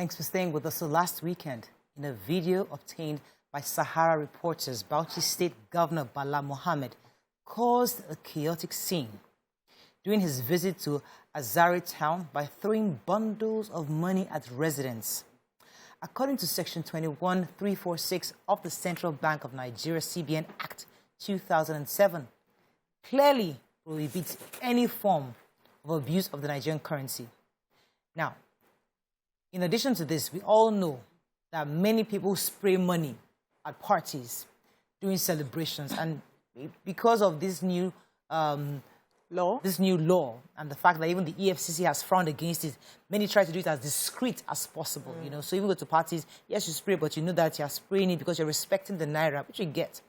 Thanks for staying with us. So last weekend, in a video obtained by Sahara reporters, Bauchi State Governor Bala Mohammed caused a chaotic scene during his visit to Azare town by throwing bundles of money at residents. According to Section 21346 of the Central Bank of Nigeria CBN Act 2007, clearly prohibits any form of abuse of the Nigerian currency. Now, in addition to this, we all know that many people spray money at parties during celebrations, and because of this new law, and the fact that even the EFCC has frowned against it, many try to do it as discreet as possible. You know, so even go to parties, yes, you spray, but you know that you're spraying it because you're respecting the Naira, which you get.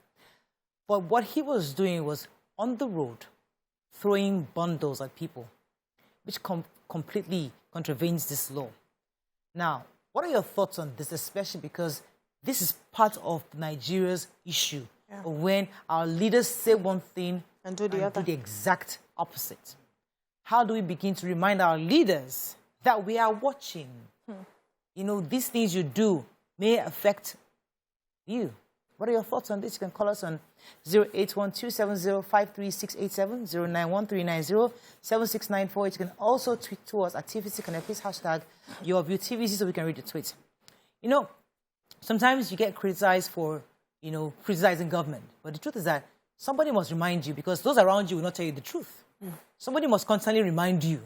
But what he was doing was on the road, throwing bundles at people, which completely contravenes this law. Now, what are your thoughts on this, especially because this is part of Nigeria's issue, when our leaders say one thing and do the exact opposite? How do we begin to remind our leaders that we are watching? You know, these things you do may affect you. What are your thoughts on this? You can call us on 08127053687, 09139076948. You can also tweet to us at TVC Connect. Please hashtag your view TVC so we can read the tweets. You know, sometimes you get criticized for, you know, criticizing government. But the truth is that somebody must remind you, because those around you will not tell you the truth. Somebody must constantly remind you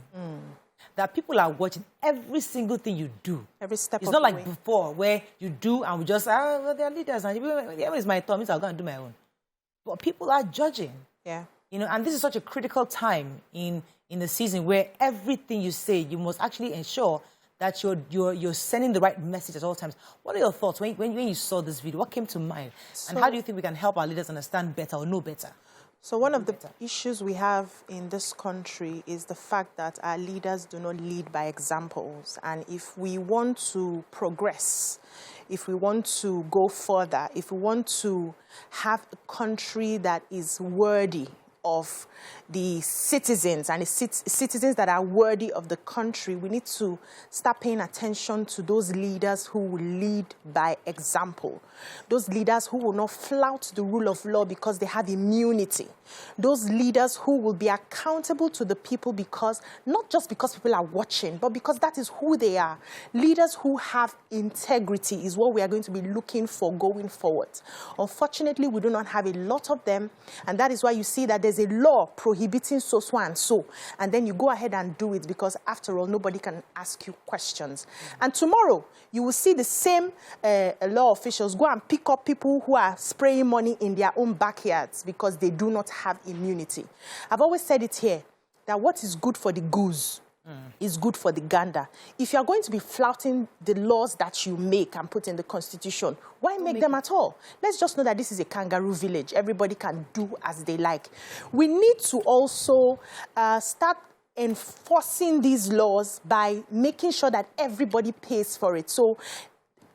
that people are watching every single thing you do. Every step of the way. It's not like before, where you do and we just, well, they're leaders, and it's my turn, means I'll go and do my own. But people are judging. Yeah. You know, and this is such a critical time in the season where everything you say, you must actually ensure that you're sending the right message at all times. What are your thoughts when you saw this video? What came to mind? And how do you think we can help our leaders understand better or know better? So one of the issues we have in this country is the fact that our leaders do not lead by examples. And if we want to progress, if we want to go further, if we want to have a country that is worthy of the citizens and the citizens that are worthy of the country, we need to start paying attention to those leaders who will lead by example. Those leaders who will not flout the rule of law because they have immunity. Those leaders who will be accountable to the people because, not just because people are watching, but because that is who they are. Leaders who have integrity is what we are going to be looking for going forward. Unfortunately, we do not have a lot of them, and that is why you see that there's a law prohibiting so and so, and then you go ahead and do it because, after all, nobody can ask you questions. And tomorrow, you will see the same law officials go and pick up people who are spraying money in their own backyards because they do not have immunity. I've always said it here, that what is good for the goose is good for the gander. If you are going to be flouting the laws that you make and put in the Constitution, why make them at all? Let's just know that this is a kangaroo village. Everybody can do as they like. We need to also start enforcing these laws by making sure that everybody pays for it. So,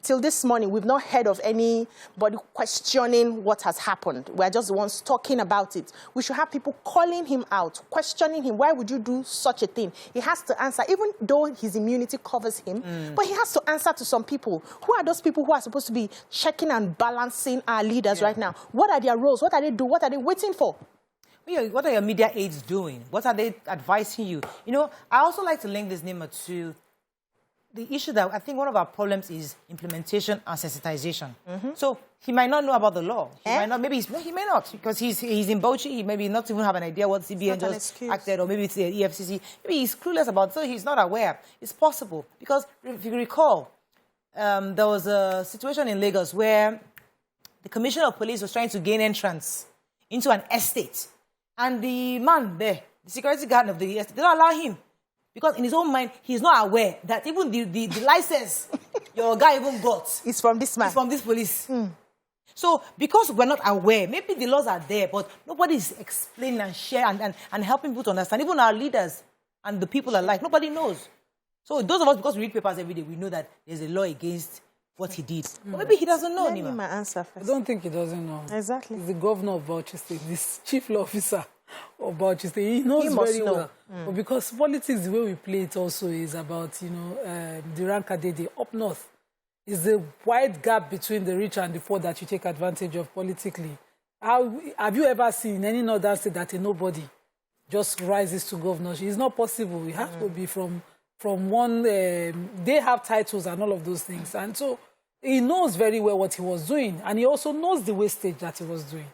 till this morning, we've not heard of anybody questioning what has happened. We're just the ones talking about it. We should have people calling him out, questioning him. Why would you do such a thing? He has to answer, even though his immunity covers him, but he has to answer to some people. Who are those people who are supposed to be checking and balancing our leaders right now? What are their roles? What are they doing? What are they waiting for? What are your media aides doing? What are they advising you? You know, I also like to link this name to the issue that I think one of our problems is implementation and sensitization. So he might not know about the law. He might not. Maybe he may not, because he's in Bauchi. He maybe not even have an idea what CBN just acted, or maybe it's the EFCC. Maybe he's clueless about it, so he's not aware. It's possible, because if you recall, there was a situation in Lagos where the Commissioner of Police was trying to gain entrance into an estate, and the man there, the security guard of the estate, did not allow him. Because in his own mind, he's not aware that even the license your guy even got is from this man. It's from this police. So because we're not aware, maybe the laws are there, but nobody is explaining and sharing and helping people to understand. Even our leaders and the people alike, nobody knows. So those of us, because we read papers every day, we know that there's a law against what he did. But maybe he doesn't know. Let me my answer first. I don't think he doesn't know. Exactly. He's the governor of Bauchi State, this chief law officer. of Bauchi State. He knows very well. But because politics, the way we play it also is about, you know, the Rankadede up north. Is the wide gap between the rich and the poor that you take advantage of politically. Have you ever seen any northern state that a nobody just rises to governorship? It's not possible. You have to be from one... they have titles and all of those things. And so he knows very well what he was doing. And he also knows the wastage that he was doing.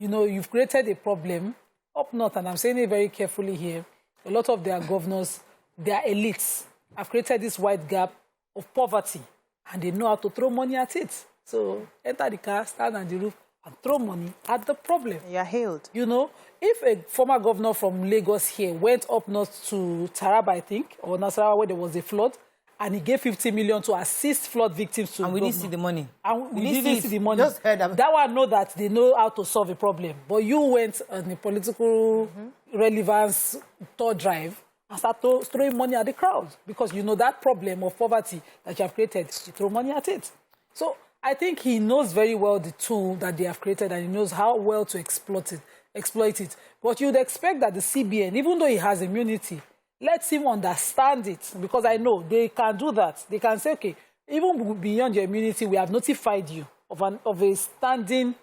You know, you've created a problem up north, and I'm saying it very carefully here. A lot of their governors, their elites, have created this wide gap of poverty. And they know how to throw money at it. So enter the car, stand on the roof, and throw money at the problem. You're hailed. You know, if a former governor from Lagos here went up north to Taraba, I think, or Nasarawa, where there was a flood, and he gave 50 million to assist flood victims to... And we didn't see the money. And we didn't see the money. Just heard about that one know that they know how to solve a problem. But you went on a political relevance tour drive and start throwing money at the crowd because you know that problem of poverty that you have created, you throw money at it. So I think he knows very well the tool that they have created and he knows how well to exploit it. But you'd expect that the CBN, even though he has immunity, lets him understand it because I know they can do that. They can say, okay, even beyond your immunity, we have notified you of a standing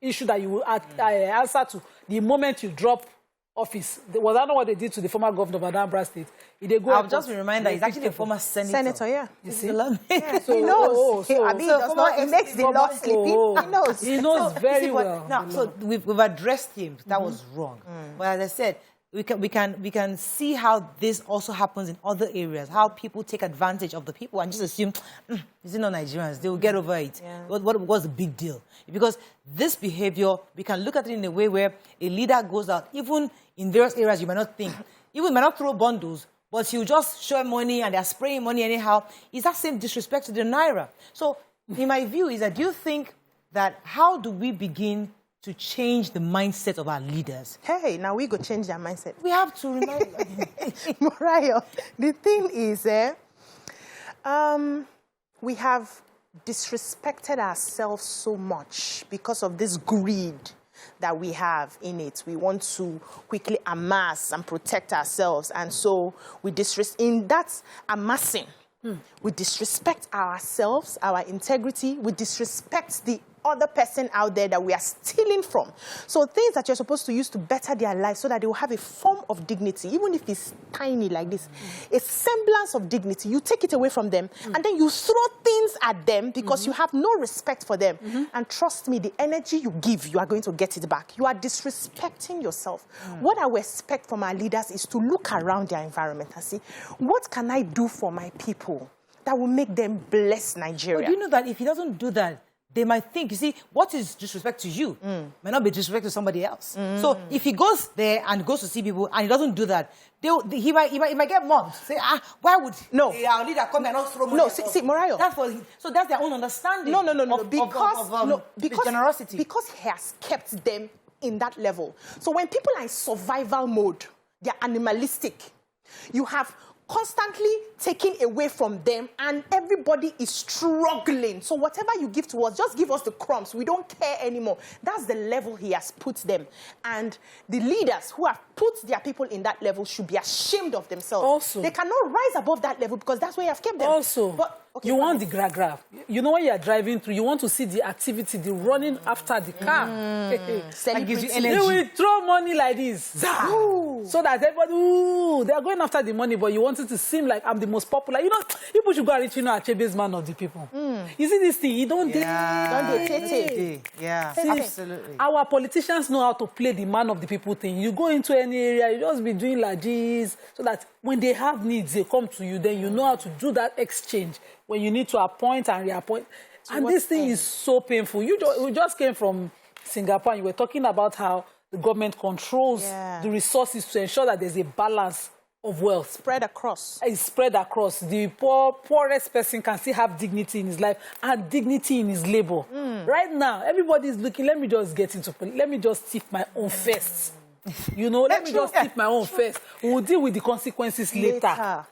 issue that you will answer to the moment you drop office. Was that not what they did to the former governor of Anambra State? They go I'll just remind that he's actually a former senator. Yeah. You see? Yeah. So, he knows. He makes the law sleeping. He knows. He knows very well. Now, so we've addressed him. That was wrong. But as I said, we can see how this also happens in other areas, how people take advantage of the people and just assume, is it not Nigerians? They will get over it. Yeah. What's the big deal? Because this behavior, we can look at it in a way where a leader goes out, even in various areas you might not think, even might not throw bundles, but he'll just show money and they're spraying money anyhow. Is that same disrespect to the Naira? So, in my view, is that do you think that how do we begin to change the mindset of our leaders? Hey, now we go change their mindset. We have to remind Morayo, the thing is, we have disrespected ourselves so much because of this greed that we have in it. We want to quickly amass and protect ourselves. And so we in that amassing, we disrespect ourselves, our integrity. We disrespect the other person out there that we are stealing from. So things that you're supposed to use to better their life so that they will have a form of dignity, even if it's tiny like this, a semblance of dignity, you take it away from them and then you throw things at them because you have no respect for them. And trust me, the energy you give, you are going to get it back. You are disrespecting yourself. What I would expect from our leaders is to look around their environment and see, what can I do for my people that will make them bless Nigeria? But do you know that if he doesn't do that, they might think, you see, what is disrespect to you might not be disrespect to somebody else. So if he goes there and goes to see people and he doesn't do that, he might get mobbed. Say, why would our leader come and not throw money? No, see, Morayo. So that's their own understanding. Because generosity. Because he has kept them in that level. So when people are in survival mode, they're animalistic. You have constantly taking away from them and everybody is struggling. So whatever you give to us, just give us the crumbs. We don't care anymore. That's the level he has put them. And the leaders who have put their people in that level should be ashamed of themselves. Also, they cannot rise above that level because that's where you have kept them. Also, you want the gra-gra. You know when you are driving through, you want to see the activity, the running after the car. That gives you energy. They will throw money like this. So that everybody, they are going after the money, but you want it to seem like I'm the most popular. You know, people should go and reach, Achebe's man of the people. You see this thing? You don't Yeah, absolutely. Our politicians know how to play the man of the people thing. You go into any area, you just be doing like this, so that when they have needs, they come to you, then you know how to do that exchange when you need to appoint and reappoint. And this thing is so painful. We just came from Singapore and you were talking about how the government controls the resources to ensure that there's a balance of wealth. Spread across. It's spread across. The poorest person can still have dignity in his life and dignity in his labor. Right now, everybody's looking, let me just thief my own first. You know, let me just thief my own first. We'll deal with the consequences later.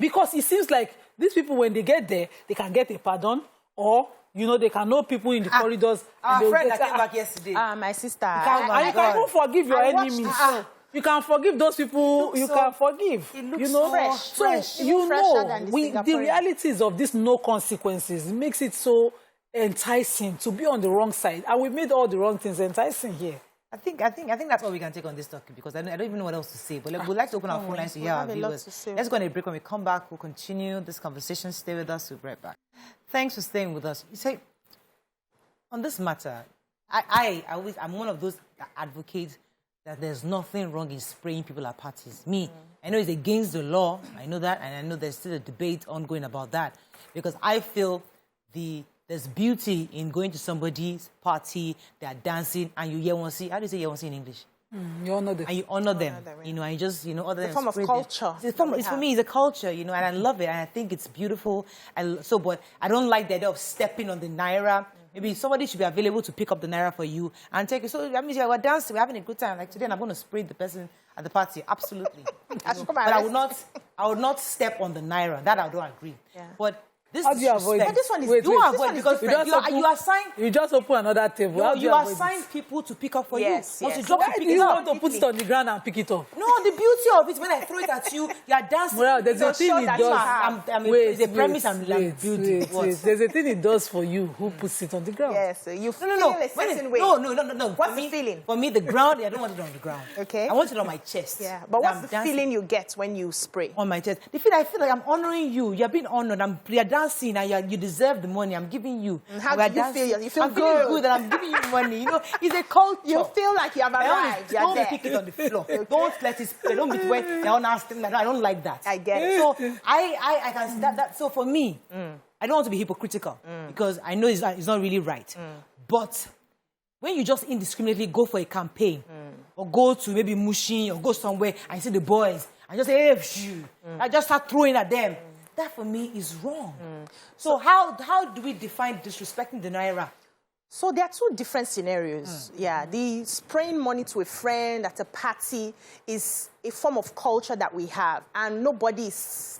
Because it seems like these people, when they get there, they can get a pardon, or, you know, they can know people in the corridors. Our friend that came back yesterday. My sister. And you can even forgive your enemies. You can forgive those people. You can forgive. It looks you know, fresh. So you know, the realities of this no consequences makes it so enticing to be on the wrong side, and we made all the wrong things enticing here. I think that's all we can take on this topic, because I don't even know what else to say. But we'd like to open our phone lines to hear our viewers. Let's go on a break. When we come back, we'll continue this conversation. Stay with us. We'll be right back. Thanks for staying with us. You say, on this matter, I'm one of those that advocates that there's nothing wrong in spraying people at parties. I know it's against the law. I know that, and I know there's still a debate ongoing about that, because I feel there's beauty in going to somebody's party, they're dancing, and you hear one see. How do you say hear one see in English? You honor them. And you honor them. You know, and you just, you know, other than a form of culture. It's for me, it's a culture, you know, and I love it, and I think it's beautiful. But I don't like the idea of stepping on the Naira. Maybe somebody should be available to pick up the Naira for you and take it. So that means we're dancing, we're having a good time. Like today, I'm going to spray the person at the party. Absolutely. But I would not step on the Naira. That I don't agree. Yeah. But this how do you avoid? But this one is avoid because you just open another table. No, you assign people to pick up for you. Once you drop it, you want to put it on the ground and pick it up. No, the beauty of it, when I throw it at you, you are dancing. Well, there's a thing it does. It's a premise I'm building. There's a thing it does for you who puts it on the ground. Yes, you feel a certain way. No. What's the feeling? For me, the ground, I don't want it on the ground. Okay. I want it on my chest. Yeah, but what's the feeling you get when you spray? On my chest. The feeling, I feel like I'm honoring you. You're being honored. You're dancing, and you deserve the money I'm giving you. How do you feel? You feel I'm feeling good, and I'm giving you money. You know, it's a culture. You feel like you have arrived. Don't pick it on the floor. Don't let it spray. Don't be where they're on asking. I don't like that. I get it. So I can that. So for me, I don't want to be hypocritical because I know it's not really right. But when you just indiscriminately go for a campaign or go to maybe Mushin or go somewhere and see the boys and just say, hey, I just start throwing at them. That for me is wrong. So how do we define disrespecting the Naira? So there are two different scenarios. Yeah, the spraying money to a friend at a party is a form of culture that we have, and nobody is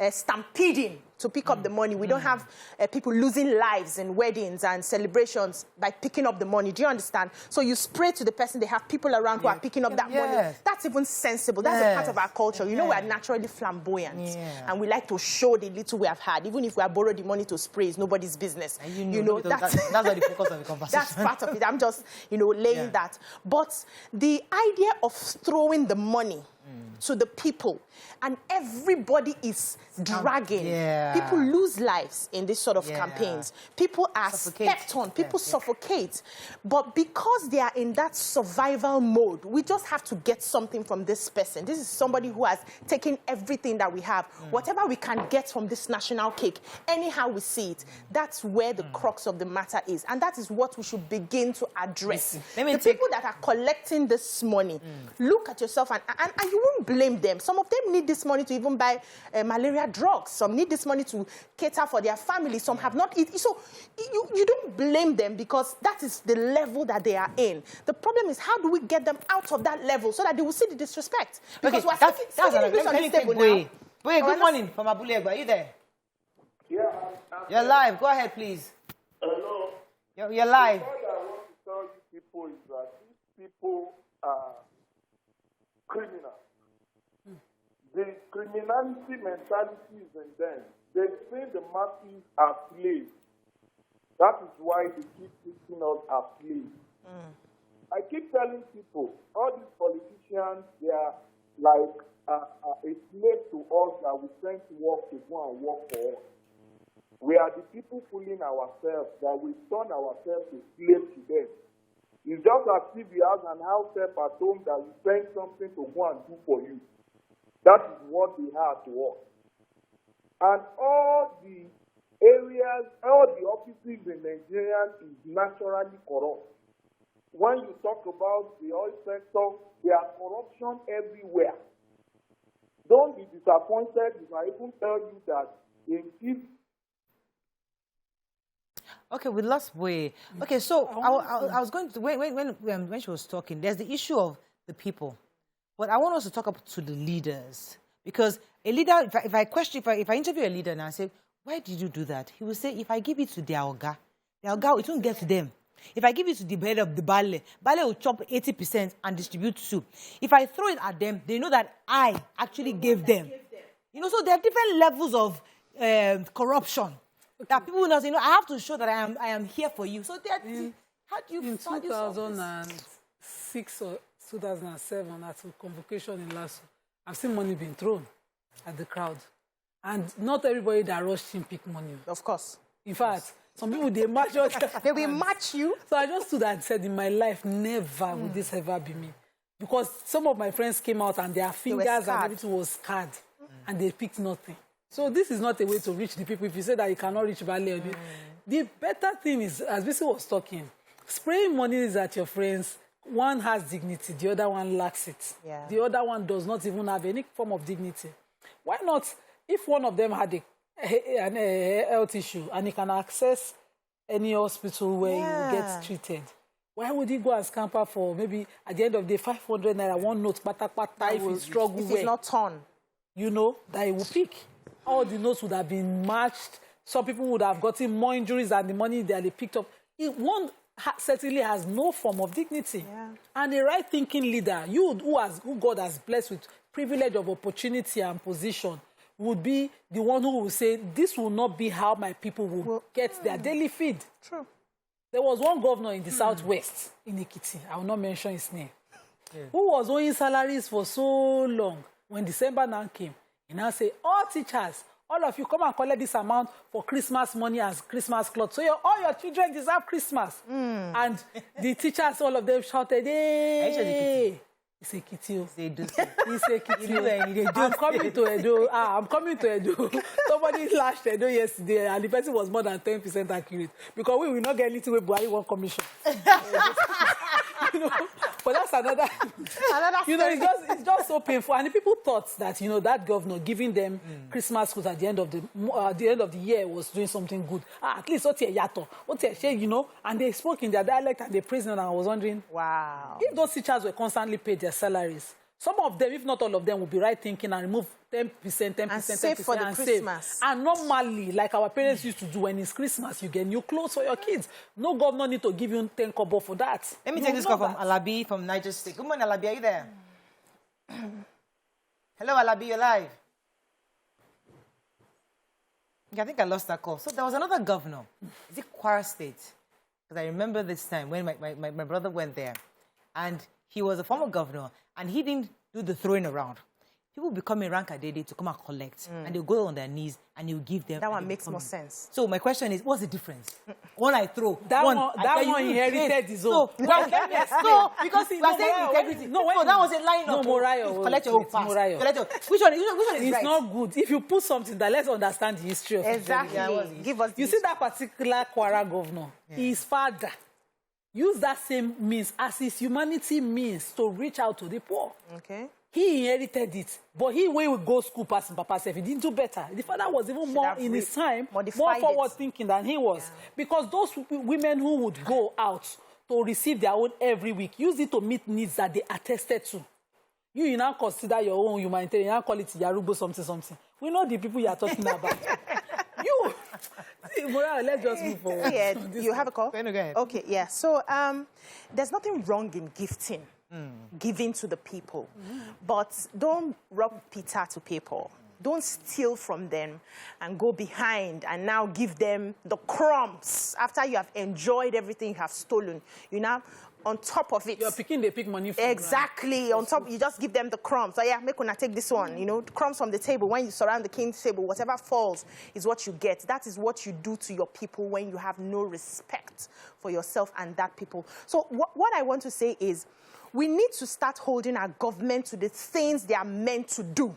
stampeding to pick up the money. We don't have people losing lives in weddings and celebrations by picking up the money. Do you understand? So you spray to the person, they have people around who are picking up that money. That's even sensible. That's a part of our culture. You know, we are naturally flamboyant, and we like to show the little we have had. Even if we have borrowed the money to spray, it's nobody's business. You know that's not the focus of the conversation. That's part of it. I'm just, laying that. But the idea of throwing the money to the people, and everybody is dragging. People lose lives in this sort of campaigns. People are stepped on. People suffocate. But because they are in that survival mode, we just have to get something from this person. This is somebody who has taken everything that we have. Whatever we can get from this national cake, anyhow we see it, that's where the crux of the matter is. And that is what we should begin to address. The people that are collecting this money, look at yourself and you won't blame them. Some of them need this money to even buy malaria drugs. Some need this money to cater for their family. Some have not eaten. So you don't blame them because that is the level that they are in. The problem is, how do we get them out of that level so that they will see the disrespect? Because we're speaking unstable now. Wait, good morning from Abulegba. Are you there? Yeah. You're live. Go ahead, please. Hello. You're live. What I want to tell you people is that these people are criminals. The criminality mentality is in them. They say the masses are slaves. That is why they keep treating us as slaves. I keep telling people, all these politicians, they are like a slave to us that we send to work to go and work for us. We are the people fooling ourselves, that we turn ourselves to slaves to them. It's just as if you have an house help at home that you send something to go and do for you. That is what they have to us. And all the areas, all the offices in Nigeria is naturally corrupt. When you talk about the oil sector, there are corruption everywhere. Don't be disappointed if I even tell you that in Okay, we lost way. Okay, so I was going to when she was talking. There's the issue of the people, but I want us to talk up to the leaders, because a leader. If I interview a leader and I say, why did you do that? He will say, if I give it to their Oga, it won't get to them. If I give it to the head of the Bale will chop 80% and distribute soup. If I throw it at them, they know that I actually gave them. You know, so there are different levels of corruption that people will not say, I have to show that I am here for you. So how do you... In 2006 or 2007, at a convocation in Lasso, I've seen money being thrown at the crowd. And not everybody that rushed him pick money. Of course. In fact, some people, they match you. They will match you. So I just stood and said, in my life, never would this ever be me. Because some of my friends came out and their fingers and everything was scarred. And they picked nothing. So this is not a way to reach the people. If you say that you cannot reach Bale, the better thing is, as Bisi was talking, spraying money is at your friends. One has dignity, the other one lacks it. Yeah. The other one does not even have any form of dignity. Why not, if one of them had a health issue and he can access any hospital where he will get treated, why would he go and scamper for maybe at the end of the day 500 naira, one note, pata, if he struggle if it's not torn? You know, that he will pick. All the notes would have been matched. Some people would have gotten more injuries than the money that they picked up. One certainly has no form of dignity. Yeah. And a right-thinking leader, who God has blessed with privilege of opportunity and position, would be the one who will say, this will not be how my people will get their daily feed. True. There was one governor in the southwest, in Ekiti, I will not mention his name, who was owing salaries for so long. When December now came, he now said, all teachers, all of you come and collect this amount for Christmas money as Christmas clothes. So all your children deserve Christmas. And the teachers, all of them shouted, hey! It's a kitty. It's a kitty. I'm coming to Edo. I'm coming to Edo. Somebody lashed Edo yesterday and the person was more than 10% accurate. Because we will not get anything with Buhari one commission. You know, but that's another you know, it's just so painful. And the people thought that, you know, that governor giving them Christmas goods at the end of the year was doing something good. At least you know, and they spoke in their dialect and they praised them, and I was wondering, wow, if those teachers were constantly paid their salaries, some of them, if not all of them, would be right thinking and remove 10%, and save for the Christmas. And normally, like our parents used to do when it's Christmas, you get new clothes for your kids. No governor need to give you 10 kobo for that. Let me take this call from Alabi from Niger State. Good morning, Alabi. Are you there? Hello, Alabi. You're live. I think I lost that call. So there was another governor. Is it Kwara State? Because I remember this time when my brother went there. And he was a former governor. And he didn't do the throwing around. People will be coming rank a day to come and collect. And they'll go on their knees and you'll give them. That one makes more sense. So my question is, what's the difference? One I throw. That one inherited his own. So because he was saying integrity. No, that was a line of collect your own pass. Which one is it's right? Not good. If you put something that, let's understand the history of exactly. Give us. You see that particular Kwara governor, his father used that same means as his humanity means to reach out to the poor. Okay. He inherited it, but he would go school passing Papa Self. He didn't do better. The father was even more in his time, more forward thinking than he was. Yeah. Because those women who would go out to receive their own every week used it to meet needs that they attested to. You now consider your own humanitarian, you now call it Yarubo something. We know the people you are talking about. Let's just move forward. Yeah, you have a call? Okay, yeah. So there's nothing wrong in giving to the people. But don't rob Peter to people. Don't steal from them and go behind and now give them the crumbs after you have enjoyed everything you have stolen. You know, on top of it. You're picking, they pick money from. Exactly. On top, you just give them the crumbs. So yeah, make una take this one. You know, crumbs from the table. When you surround the king's table, whatever falls is what you get. That is what you do to your people when you have no respect for yourself and that people. So what I want to say is, we need to start holding our government to the things they are meant to do.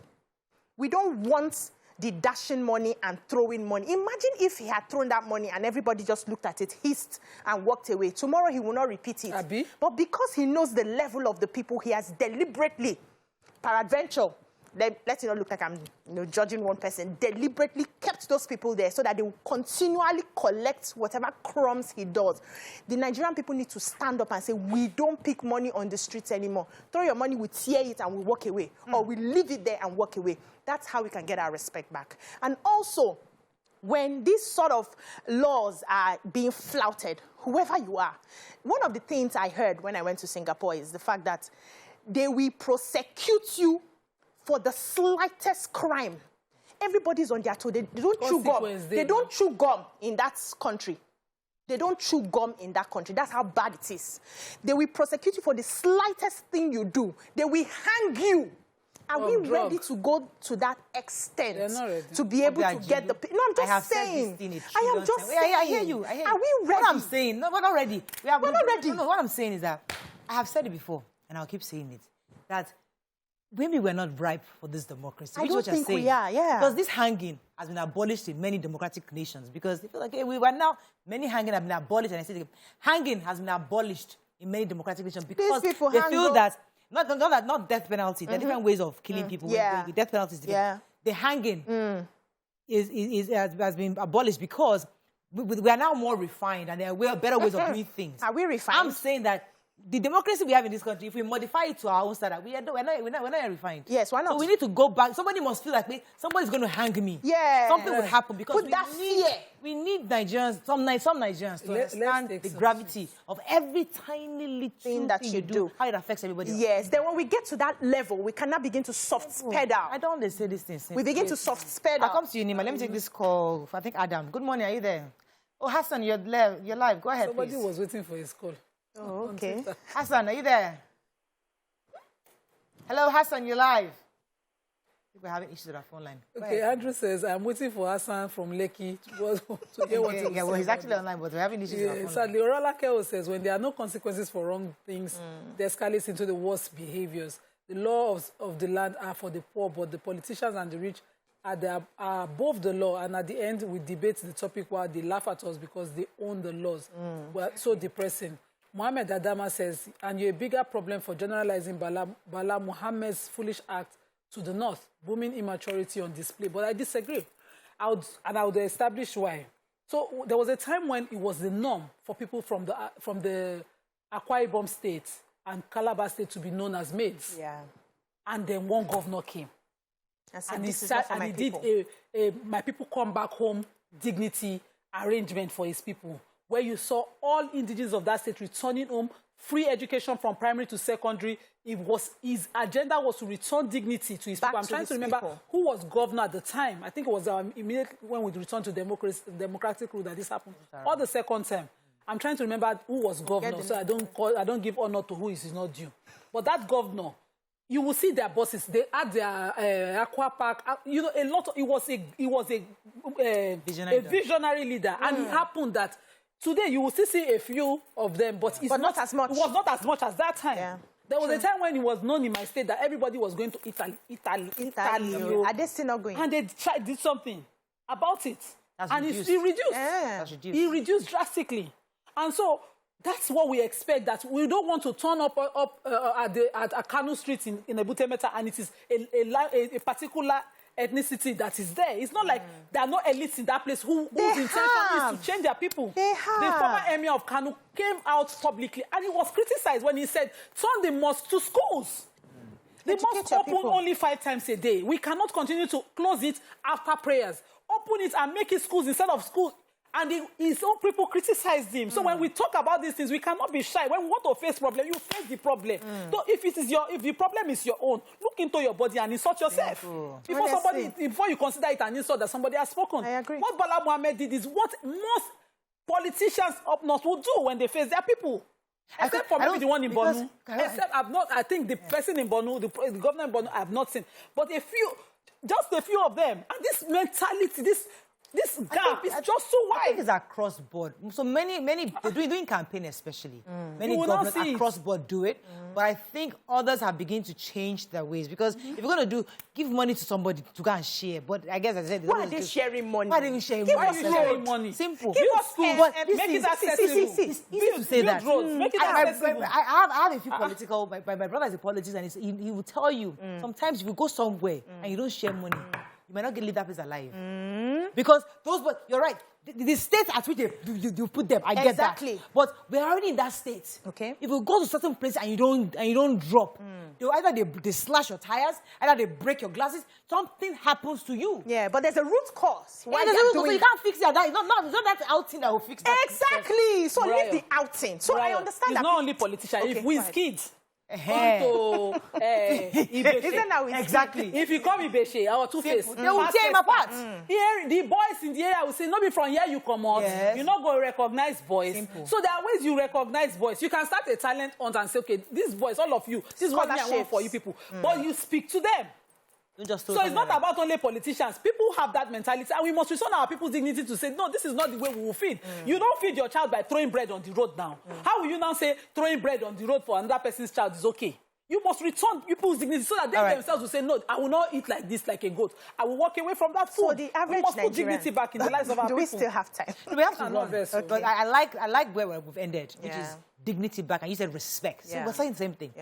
We don't want the dashing money and throwing money. Imagine if he had thrown that money and everybody just looked at it, hissed, and walked away. Tomorrow he will not repeat it. Abi? But because he knows the level of the people, he has deliberately, peradventure, let it not look like I'm judging one person, deliberately kept those people there so that they will continually collect whatever crumbs he does. The Nigerian people need to stand up and say, we don't pick money on the streets anymore. Throw your money, we tear it and we walk away. Or we leave it there and walk away. That's how we can get our respect back. And also, when these sort of laws are being flouted, whoever you are, one of the things I heard when I went to Singapore is the fact that they will prosecute you for the slightest crime. Everybody's on their toe. They don't chew gum. They don't chew gum in that country. They don't chew gum in that country. That's how bad it is. They will prosecute you for the slightest thing you do. They will hang you. Are we ready to go to that extent to be able to get the... No, I'm just saying. I am just saying. I hear you. Are we ready? What I'm saying, no, we're not ready. We're not ready. No, what I'm saying is that I have said it before, and I'll keep saying it, that maybe we're not ripe for this democracy. I don't think we are, yeah. Because this hanging has been abolished in many democratic nations. Because they feel like, hey, we were now, many hanging have been abolished. And I say, hanging has been abolished in many democratic nations because they feel that, not death penalty. There are different ways of killing people. Yeah. The death penalty is different. Yeah. The hanging has been abolished because we are now more refined and there are better ways of doing things. Are we refined? I'm saying that the democracy we have in this country, if we modify it to our own standard, we're not refined. Yes, why not? So we need to go back. Somebody must feel like somebody's going to hang me. Yeah. Something would happen because we need Nigerians, some Nigerians to understand the gravity of every tiny little thing that you do, how it affects everybody else. Yes. Then when we get to that level, we cannot begin to soft pedal. I don't want to say this thing. We begin to soft pedal. I'll come to you, Nima. Let me take this call. I think Adam. Good morning. Are you there? Oh, Hassan, you're live. Go ahead, Somebody was waiting for his call. Oh, okay. Hassan, are you there? Hello, Hassan, you're live. We're having issues with our phone line. Okay, Andrew says, I'm waiting for Hassan from Lekki to hear what he well, he's actually online, but we're having issues with our phone line. Sadly, Orala Keo says, when there are no consequences for wrong things, they escalate into the worst behaviors. The laws of the land are for the poor, but the politicians and the rich are above the law, and at the end, we debate the topic while they laugh at us because they own the laws. Well, so depressing. Mohammed Adama says, and you're a bigger problem for generalizing Bala Mohammed's foolish act to the north, booming immaturity on display. But I disagree. I would establish why. So there was a time when it was the norm for people from the Akwa Ibom state and Calabar state to be known as maids. Yeah. And then one governor came. And he did a my people come back home dignity arrangement for his people, where you saw all indigenes of that state returning home, free education from primary to secondary. His agenda was to return dignity to his people. I'm trying to remember who was governor at the time. I think it was immediately when we returned to democratic rule that this happened. Or the second term. I'm trying to remember who was governor, so I don't give honor to who is not due. But that governor, you will see their bosses. They had their aqua park. You know, a lot. It was a visionary leader, and it happened that today you will still see a few of them, but not as much. It was not as much as that time. Yeah. There was a time when it was known in my state that everybody was going to Italy. Are they still not going? And they did something about it, and he reduced. Yeah. He reduced drastically, and so. That's what we expect, that we don't want to turn up at Kano Street in Ebute Metta and it is a particular ethnicity that is there. It's not like there are no elites in that place whose intention is to change their people. They have. The former emir of Kano came out publicly and he was criticized when he said, turn the mosque to schools. The mosque open only 5 times a day. We cannot continue to close it after prayers. Open it and make it schools instead of schools. And his own people criticized him. So when we talk about these things, we cannot be shy. When we want to face problem, you face the problem. So if the problem is your own, look into your body and insult yourself. Before you consider it an insult that somebody has spoken. I agree. What Bala Mohammed did is what most politicians up north would do when they face their people. Except for maybe the one in Borno. I think the person in Borno, the governor in Borno, I have not seen. But just a few of them. And this mentality, this gap is just so wide. I think it's across board. So many, they're doing campaign especially. Many governments across board do it. But I think others have begun to change their ways. Because if you're going to give money to somebody to go and share, but I guess I said... Why are they sharing money? Why are they sharing money? Why are you sharing money? Simple. Give us schools. Make it accessible. It's easy to say that. Make it accessible. I have a few political... My brother is a politician, and he will tell you, sometimes if you go somewhere and you don't share money, you might not leave that place alive. Because those, you're right. The state at which you put them, I get that. But we're already in that state. Okay. If you go to certain places and you don't drop, either they slash your tires, either they break your glasses, something happens to you. Yeah, but there's a root cause. Why so you can't fix it. It's not that outing that will fix that. Exactly. So leave the outing. So I understand that. It's not only politicians. If we kids. Exactly. If you come Ibeshe, our two-face, they will tear him apart. Here, the boys in the area will say, "No, be from here you come out. You're not going to recognize boys." Simple. So there are ways you recognize boys. You can start a talent hunt and say, "Okay, these boys, all of you, this is what I want for you people." But you speak to them. So it's not about only politicians. People have that mentality, and we must restore our people's dignity to say, no, this is not the way we will feed. You don't feed your child by throwing bread on the road now. How will you now say throwing bread on the road for another person's child is okay? You must return people's dignity so that they themselves will say, no, I will not eat like this, like a goat. I will walk away from that food. So the average we must Nigerian, put dignity back in the lives of our people. Do we still have time? We have to run. Okay. But I like where we've ended, which is dignity back. And you said respect. So we're saying the same thing.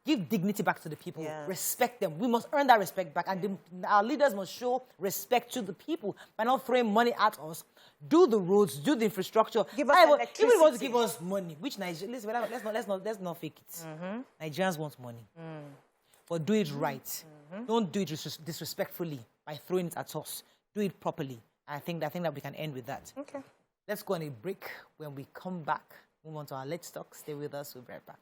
Give dignity back to the people. Respect them. We must earn that respect back. And our leaders must show respect to the people by not throwing money at us. Do the roads, do the infrastructure. Give us electricity. Even want to give us money, which Nigerians, let's not fake it. Nigerians want money. But do it right. Don't do it disrespectfully by throwing it at us. Do it properly. I think that we can end with that. Okay. Let's go on a break. When we come back, move on to our Let's Talk. Stay with us. We'll be right back.